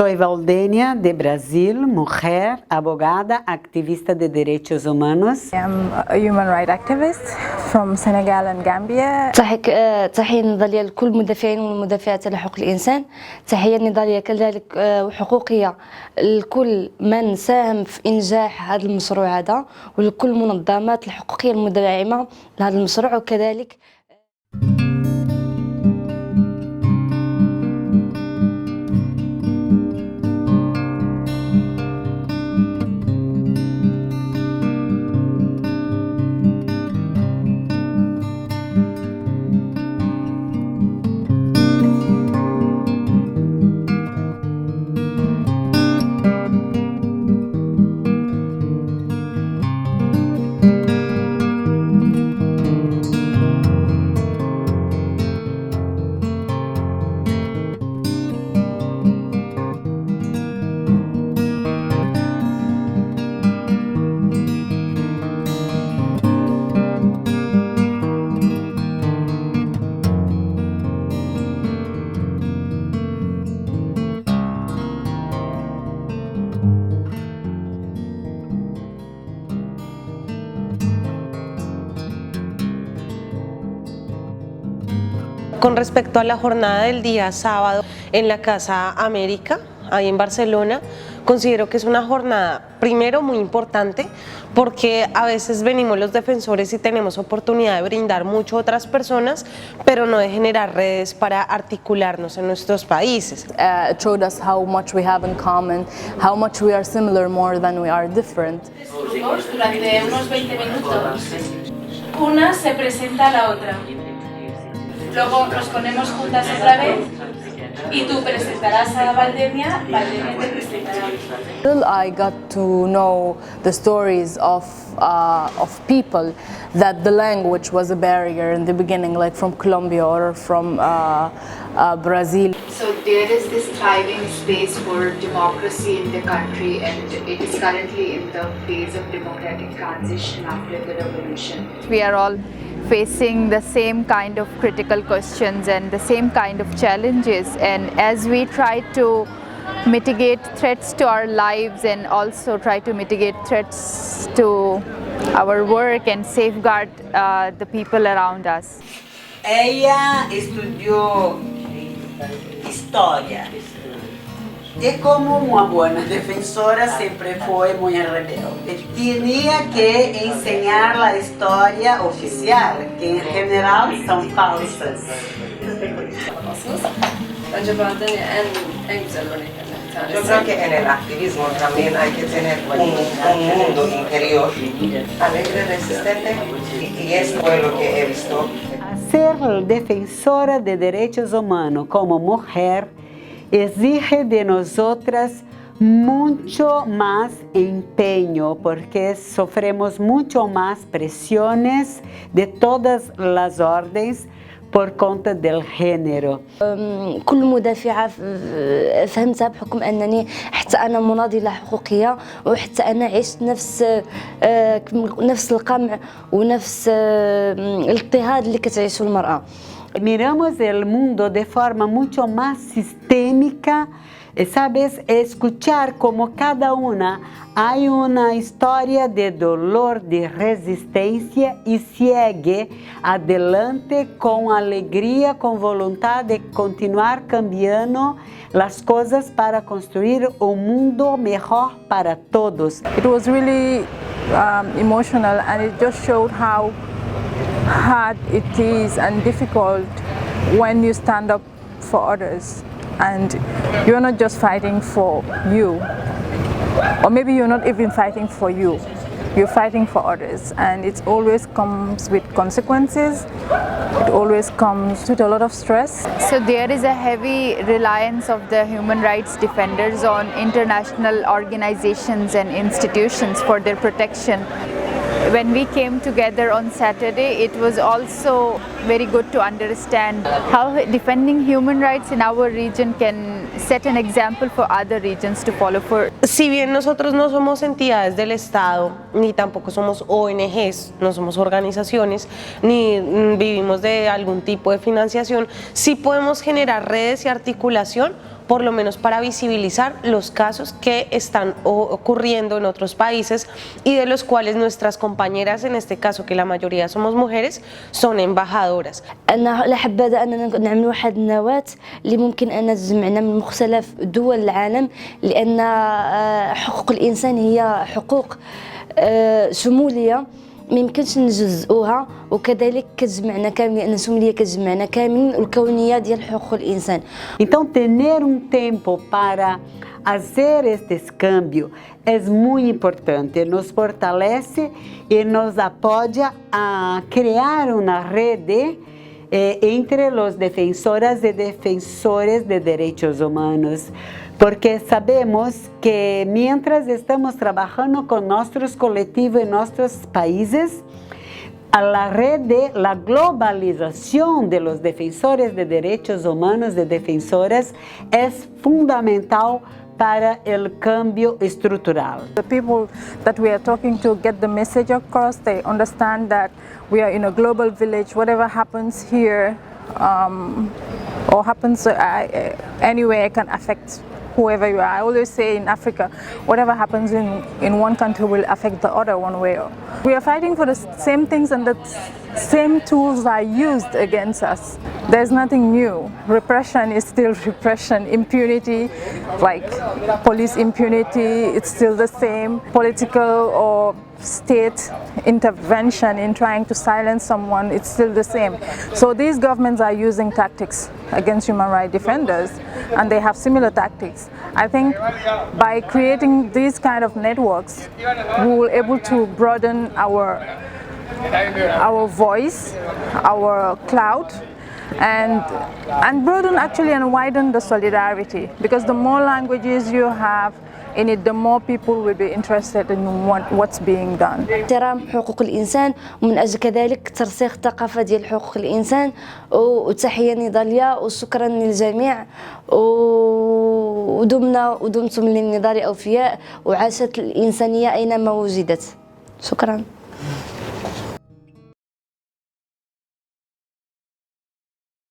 Soy Valdenia de Brasil, mujer, abogada, activista de derechos humanos. I am a human rights activist from Senegal and Gambia. تحية نضالية لكل المدافعين والمدافعات على حقوق الإنسان. تحية نضالية كذلك وحقوقية لكل من ساهم في إنجاح هذا المشروع هذا، ولكل المنظمات الحقوقية المدعمة لهذا المشروع. وكذلك Con respecto a la jornada del día sábado en la Casa América, ahí en Barcelona, considero que es una jornada, primero, muy importante, porque a veces venimos los defensores y tenemos oportunidad de brindar mucho a otras personas, pero no de generar redes para articularnos en nuestros países. It showed us how much we have in common, how much we are similar more than we are different. Durante unos 20 minutos, una se presenta a la otra. Luego nos ponemos juntas otra vez y tú presentarás a Valdenia, Valdenia te presentará. I got to know the stories of people that the language was a barrier in the beginning, like from Colombia or from Brazil. So there is this thriving space for democracy in the country, and it is currently in the phase of democratic transition after the revolution. We are all facing the same kind of critical questions and the same kind of challenges, and as we try to mitigate threats to our lives and also try to mitigate threats to our work and safeguard the people around us. Ella estudió historia y como una buena defensora siempre fue muy rebelde. Tenía que enseñar la historia oficial, que en general son falsas. Yo creo que en el activismo también hay que tener un mundo interior alegre, resistente, y eso fue lo que he visto. Ser defensora de derechos humanos como mujer exige de nosotras mucho más empeño, porque sufrimos mucho más presiones de todas las órdenes por conta del género. كل مدافعة فهمتها بحكم أنني حتى أنا مناضلة حقوقية، وحتى أنا عشت نفس القمع ونفس الاضطهاد اللي كتعيشه المرأة. Miramos el mundo de forma mucho más sistémica, sabes, escuchar como cada una hay una historia de dolor, de resistencia y sigue adelante con alegría, con voluntad de continuar cambiando las cosas para construir un mundo mejor para todos. It was really emotional, and it just showed how hard it is and difficult when you stand up for others and you're not just fighting for you, or maybe you're not even fighting for you, you're fighting for others, and it always comes with consequences, it always comes with a lot of stress. So there is a heavy reliance of the human rights defenders on international organizations and institutions for their protection. When we came together on Saturday, it was also very good to understand how defending human rights in our region can set an example for other regions to follow. Si bien nosotros no somos entidades del Estado, ni tampoco somos ONGs, no somos organizaciones, ni vivimos de algún tipo de financiación, sí podemos generar redes y articulación por lo menos para visibilizar los casos que están ocurriendo en otros países y de los cuales nuestras compañeras, en este caso que la mayoría somos mujeres, son embajadoras. أنا حابة أننا نعمل واحد النواة اللي ممكن أن تجمعنا من مختلف دول العالم، لأن حقوق الإنسان هي حقوق شمولية ما يمكنش نجزئوها، وكذلك كتجمعنا كاملين، لأن الشمولية كتجمعنا كاملين والكونية ديال حقوق الإنسان. Então, ter tempo para fazer este cambio é muito importante, nos fortalece e nos apoia a criar uma rede entre os defensoras e defensores de direitos humanos, porque sabemos que mientras estamos trabajando con nuestros colectivos en nuestros países, a la red de la globalización de los defensores de derechos humanos, de defensoras, es fundamental para el cambio estructural. The people that we are talking to get the message across. They understand that we are in a global village. Whatever happens here or happens anywhere can affect whoever you are. I always say in Africa, whatever happens in one country will affect the other one way. We are fighting for the same things, and the same tools are used against us. There's nothing new. Repression is still repression. Impunity, like police impunity, it's still the same. Political or state intervention in trying to silence someone, it's still the same. So these governments are using tactics against human rights defenders, and they have similar tactics. I think by creating these kind of networks, we will be able to broaden our voice, our clout, and broaden actually and widen the solidarity, because the more languages you have in it, the more people will be interested in what's being done. احترام حقوق الإنسان، ومن أجل كذلك ترسيخ الثقافة ديال حقوق الإنسان، وتحية نضالية، وشكرا للجميع، ودمتم للنضال أوفياء، وعاشت الإنسانية أينما وجدت. شكرا.